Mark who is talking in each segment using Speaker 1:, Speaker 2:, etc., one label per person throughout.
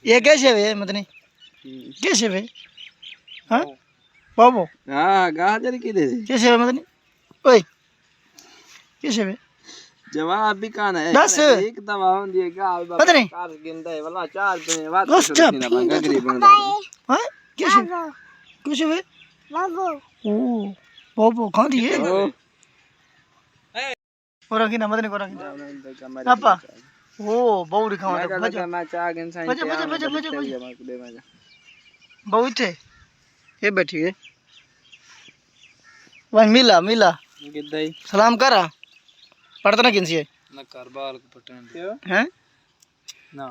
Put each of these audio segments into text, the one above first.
Speaker 1: ये कैसे वे मतलब कैसे वे हाँ बाबू
Speaker 2: हाँ गाजर की दे
Speaker 1: कैसे वे मतलब ओए कैसे वे
Speaker 2: जवाब भी कौन है
Speaker 1: दस
Speaker 2: एक दवा होती है क्या
Speaker 1: पता नहीं
Speaker 2: कार गिनता है वाला चार पे बात
Speaker 1: बस
Speaker 2: करती ना बंगा गरीब बंदा
Speaker 1: हाँ कैसे कैसे वे बाबू ओ बाबू कहाँ दिए और आगे ना मतलब और आगे पापा ओ बहु दिखाओ
Speaker 2: मैं मैं चार इंसान
Speaker 1: बजे बहु थे ये बैठी है वही मिला मिला
Speaker 2: गिद्दाई
Speaker 1: सलाम करा पढ़ता ना किनसी है
Speaker 2: ना करबाल को पटन
Speaker 1: हैं
Speaker 2: ना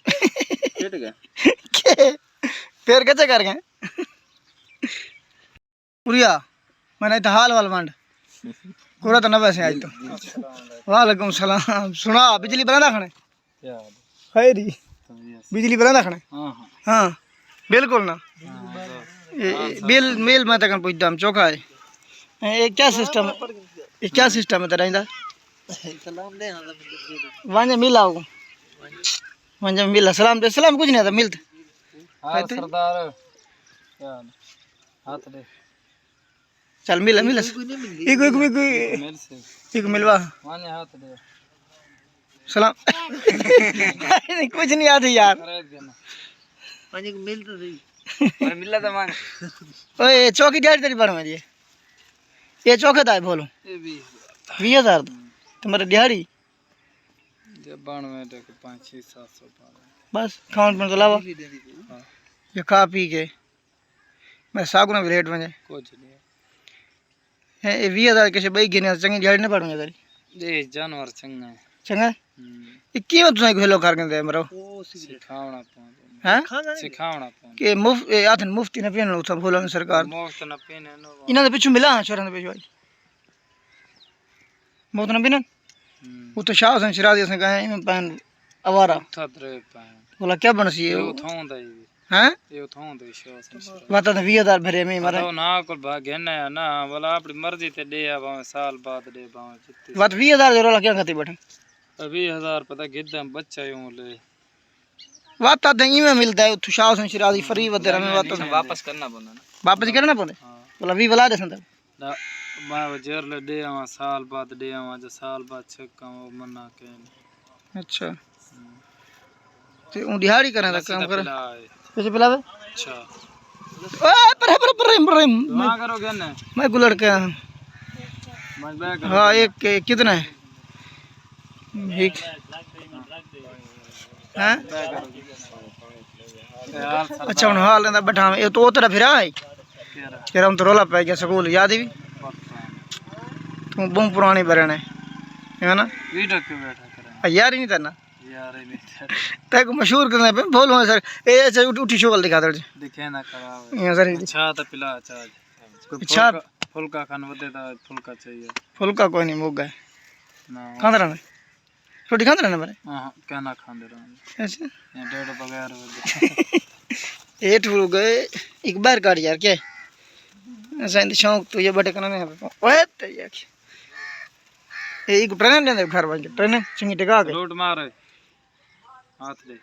Speaker 2: केट गया
Speaker 1: के फिर कैसे कर गए पुरिया मैंने तो हाल वाल मंड पूरा तो ना वैसे आज तो वालेकुम सलाम सुना बिजली बना खाने खैरी बिजली बना खाने हाँ बिल्कुल ना बिल मेल मैं तक पूछता हम चौका है ये क्या सिस्टम है तेरा इंदा वंजे मिला वंजे मिला सलाम दे सलाम कुछ नहीं आता मिलते
Speaker 2: हाँ सरदार हाथ दे
Speaker 1: चल मिला मिला एक मिलवा
Speaker 2: माने हाथ दे
Speaker 1: सलाम कुछ नहीं आती यार
Speaker 2: माने मिल तो सही पर मिला तो मांग
Speaker 1: ओए चौकी डेढ़ तेरी पड़ में ये चौके था बोलो
Speaker 2: ये
Speaker 1: 20,000 तुम्हारे दिहाड़ी
Speaker 2: जब 92 तक 5-6-700
Speaker 1: बस खान पीने के अलावा ये खा पी के मैं सागुना भी रेट में
Speaker 2: कुछ नहीं
Speaker 1: है ये 20,000 कैसे भाई गिने चंगी दिहाड़ी नहीं पड़ूंगा तेरी
Speaker 2: ये जानवर चंगा है
Speaker 1: चंगा ये क्यों तुझे खेलो कर के दे मरो
Speaker 2: सिखावना पौंदे
Speaker 1: हैं
Speaker 2: सिखावना पौंदे
Speaker 1: के मुफ्त आथन मुफ्ती ने पीने लो सब बोलो सरकार
Speaker 2: मुफ्त न पीने नो
Speaker 1: इन्होंने पिछू मिला छोरा ने पिछू मुफ्त ने पीने वो तो शाह हसन शिराजी से कहे मैं पहन आवारा
Speaker 2: था रे पाए
Speaker 1: बोला क्या बन सी
Speaker 2: ये थोंदा
Speaker 1: हैं
Speaker 2: ये थोंदा शाह हसन
Speaker 1: बात तो 20,000 भरे में मारे
Speaker 2: तो ना को भाग्य ना ना बोला अपनी मर्जी ते दे आवा साल बाद दे बाव जितने
Speaker 1: बात 20,000 रोला क्या खाती बैठे
Speaker 2: 20,000 पता गिद्दा बच्चा यूं ले
Speaker 1: बात तो में मिलता है शाह हसन शिराजी फ्री वगैरह में बात तो
Speaker 2: वापस करना पड़ना
Speaker 1: वापस करना पड़े बोला 20 वाला दे संदर
Speaker 2: ना मैं जेर ले दे आवा साल बाद दे आवा जो साल बाद छक्का वो मना के
Speaker 1: अच्छा ते उ दिहाड़ी करना काम कर कैसे पिलावे
Speaker 2: अच्छा
Speaker 1: ओए पर
Speaker 2: दुआ करोगे ना
Speaker 1: मैं गुलड़ के
Speaker 2: मैं बैग
Speaker 1: हां एक कितना है एक हैं अच्छा उन हाल ना बैठा ये तो तेरा फिरा है तेरा हम तो रोला पै गया स्कूल याद ही तू बहुत पुरानी बरन है ना
Speaker 2: वीडियो क्यों बैठा कर
Speaker 1: यार ही नहीं करना
Speaker 2: यार ही नहीं
Speaker 1: तक मशहूर करना पे बोलो सर ए अच्छा उठी शोल दिखा दे
Speaker 2: दिखे ना कराओ
Speaker 1: ये सर
Speaker 2: अच्छा तो पिला अच्छा
Speaker 1: अच्छा
Speaker 2: फुल्का खान बदे तो फुल्का चाहिए
Speaker 1: फुल्का कोई नहीं मुग है
Speaker 2: ना
Speaker 1: खांदा रहना रोटी खांदा रहना मेरे
Speaker 2: हां क्या ना खांदे रहो
Speaker 1: अच्छा
Speaker 2: ये डेढ़ बगैर
Speaker 1: ये ठुर गए एक बार काट यार क्या ऐसा शौक तो ये बटे करना नहीं ओए तेरी आंख एक ट्रेन ले घर वाले ट्रेन चंगी टिका के
Speaker 2: रोड मार हाथ दे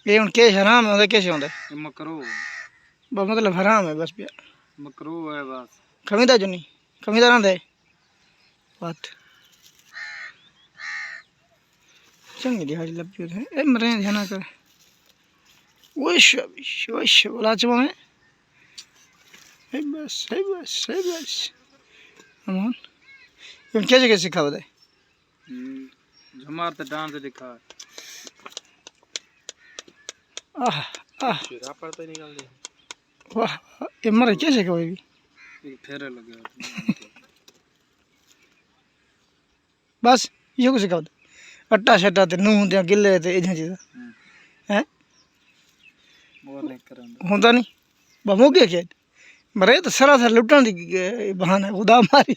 Speaker 1: ये उन के हराम है कैसे होंगे
Speaker 2: मकरू
Speaker 1: बस मतलब हराम है बस प्यार
Speaker 2: मकरू है बस
Speaker 1: खमीदा जो नहीं खमीदा ना दे बात चंगी दिहाड़ी लग है ए मरे ध्यान कर वश बोला चुमा है बस अमन ये क्या जगह सिखा बताए
Speaker 2: झमार तो डांस दिखा
Speaker 1: आह आह
Speaker 2: शिरा पर तो निकल दे
Speaker 1: वाह ये मरे कैसे का भी
Speaker 2: एक फेरे लगे
Speaker 1: बस ये कुछ सिखा दे अट्टा शट्टा ते नूह ते गिल्ले ते इधर चीज़ हैं
Speaker 2: वो नहीं करना
Speaker 1: होता नहीं बमो क्या क्या मरे तो सरासर लुटन दी बहाना खुदा मारी